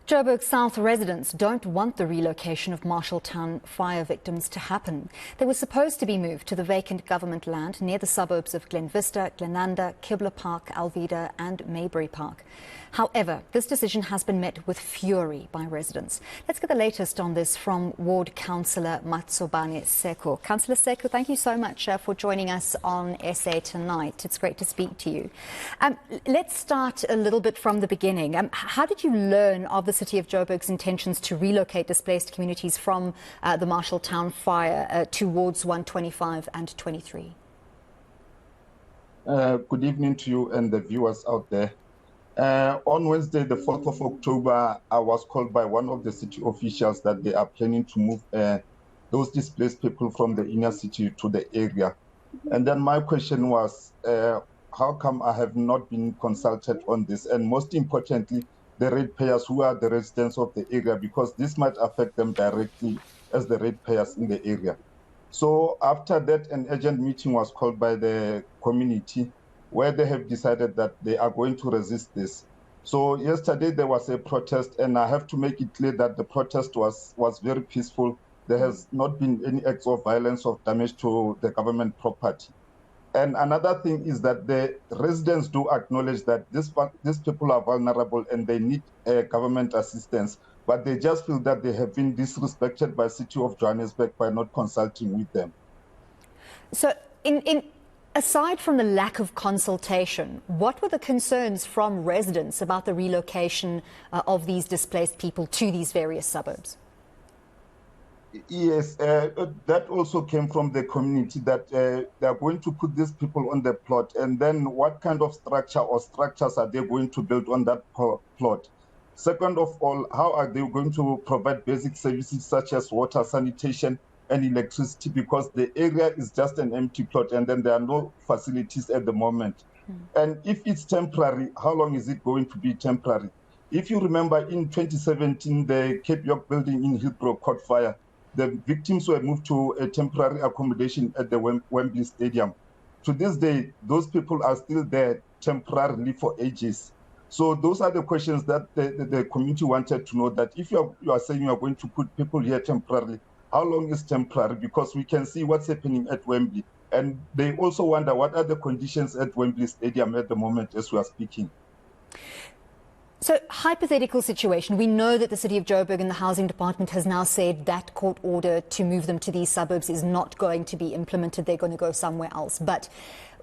Joburg South residents don't want the relocation of Marshalltown fire victims to happen. They were supposed to be moved to the vacant government land near the suburbs of Glenvista, Glenanda, Kibler Park, Alveda and Mayberry Park. However, this decision has been met with fury by residents. Let's get the latest on this from Ward Councillor Matsobane Sekhu. Councillor Sekhu, thank you so much for joining us on SA tonight. It's great to speak to you. Let's start a little bit from the beginning. How did you learn of the City of Joburg's intentions to relocate displaced communities from the Marshalltown fire towards 125 and 23? Good evening to you and the viewers out there. On Wednesday, the 4th of October, I was called by one of the city officials that they are planning to move those displaced people from the inner city to the area. And then my question was, how come I have not been consulted on this? And most importantly, the ratepayers who are the residents of the area, because this might affect them directly as the ratepayers in the area. So after that, an urgent meeting was called by the community where they have decided that they are going to resist this. So yesterday there was a protest, and I have to make it clear that the protest was very peaceful. There has not been any acts of violence or damage to the government property. And another thing is that the residents do acknowledge that these people are vulnerable and they need government assistance, but they just feel that they have been disrespected by City of Johannesburg by not consulting with them. So aside from the lack of consultation, what were the concerns from residents about the relocation of these displaced people to these various suburbs? Yes, that also came from the community that they are going to put these people on the plot, and then what kind of structure or structures are they going to build on that plot? Second of all, how are they going to provide basic services such as water, sanitation, and electricity, because the area is just an empty plot and then there are no facilities at the moment. And if it's temporary, how long is it going to be temporary? If you remember, in 2017, the Cape York building in Hillbrow caught fire. The victims were moved to a temporary accommodation at the Wembley Stadium. To this day, those people are still there temporarily for ages. So those are the questions that the community wanted to know, that if you are saying you are going to put people here temporarily, how long is temporary? Because we can see what's happening at Wembley. And they also wonder what are the conditions at Wembley Stadium at the moment as we are speaking. So, hypothetical situation, we know that the City of Joburg and the Housing Department has now said that court order to move them to these suburbs is not going to be implemented. They're going to go somewhere else. But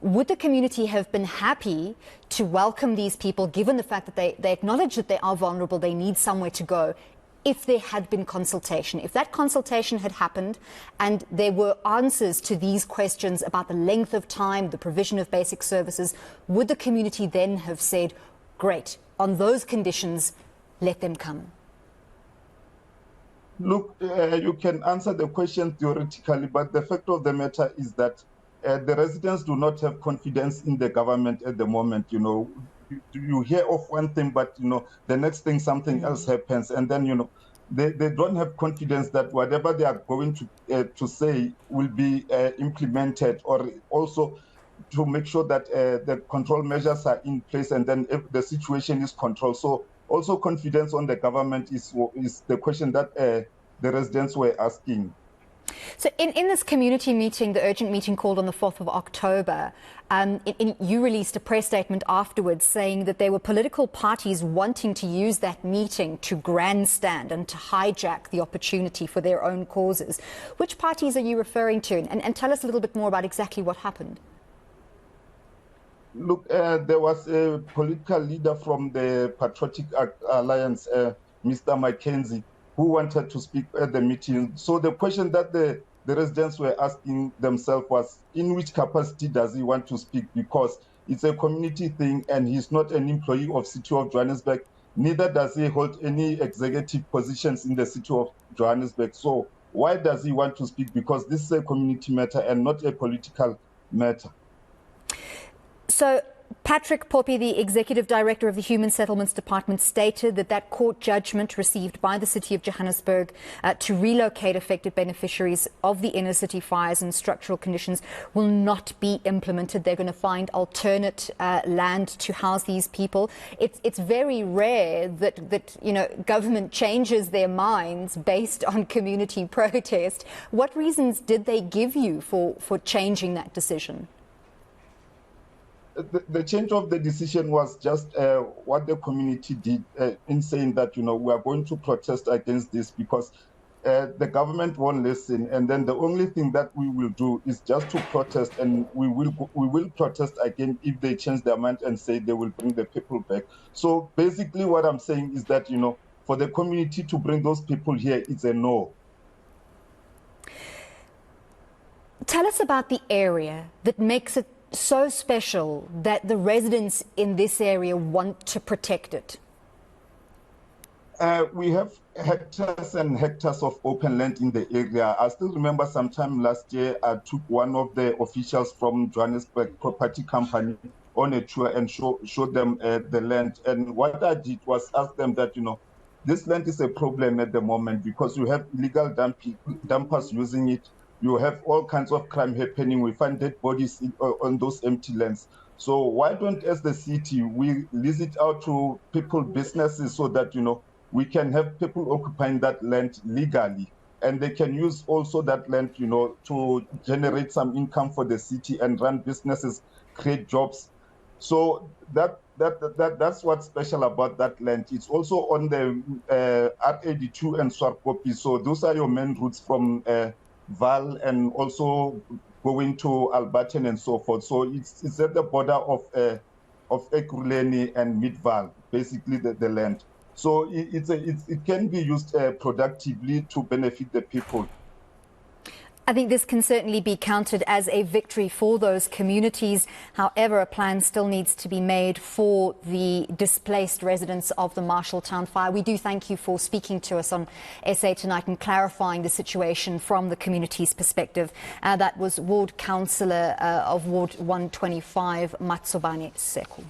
would the community have been happy to welcome these people, given the fact that they acknowledge that they are vulnerable, they need somewhere to go, if there had been consultation, if that consultation had happened and there were answers to these questions about the length of time, the provision of basic services, would the community then have said, great, on those conditions, let them come? Look, you can answer the question theoretically, but the fact of the matter is that the residents do not have confidence in the government at the moment. You know, you hear of one thing, but the next thing something else happens, and then they don't have confidence that whatever they are going to say will be implemented, or also to make sure that the control measures are in place, and then if the situation is controlled. So also confidence on the government is the question that the residents were asking. So in this community meeting, the urgent meeting called on the 4th of October, you released a press statement afterwards saying that there were political parties wanting to use that meeting to grandstand and to hijack the opportunity for their own causes. Which parties are you referring to? And tell us a little bit more about exactly what happened. Look, there was a political leader from the Patriotic Alliance, Mr. Mackenzie, who wanted to speak at the meeting. So the question that the residents were asking themselves was, in which capacity does he want to speak? Because it's a community thing and he's not an employee of City of Johannesburg, neither does he hold any executive positions in the City of Johannesburg. So why does he want to speak? Because this is a community matter and not a political matter. So Patrick Poppy, the Executive Director of the Human Settlements Department, stated that court judgment received by the City of Johannesburg to relocate affected beneficiaries of the inner city fires and structural conditions will not be implemented. They're going to find alternate land to house these people. It's very rare that government changes their minds based on community protest. What reasons did they give you for changing that decision? The change of the decision was just what the community did in saying that, we are going to protest against this because the government won't listen. And then the only thing that we will do is just to protest, and we will protest again if they change their mind and say they will bring the people back. So basically what I'm saying is that, for the community to bring those people here, it's a no. Tell us about the area that makes it so special that the residents in this area want to protect it. We have hectares and hectares of open land in the area. I still remember sometime last year, I took one of the officials from Johannesburg Property Company on a tour and showed them the land. And what I did was ask them that, this land is a problem at the moment because you have illegal dumpers using it. You have all kinds of crime happening. We find dead bodies on those empty lands. So why don't, as the city, we lease it out to people, businesses, so that, we can have people occupying that land legally. And they can use also that land, to generate some income for the city and run businesses, create jobs. So that's what's special about that land. It's also on the R82 and Swartkopi. So those are your main routes from Val and also going to Alberton and so forth. So it's at the border of Ekurhuleni and Midval, basically the land. So it can be used productively to benefit the people. I think this can certainly be counted as a victory for those communities. However, a plan still needs to be made for the displaced residents of the Marshalltown fire. We do thank you for speaking to us on SA Tonight and clarifying the situation from the community's perspective. That was Ward Councillor of Ward 125, Matsobane Sekhu.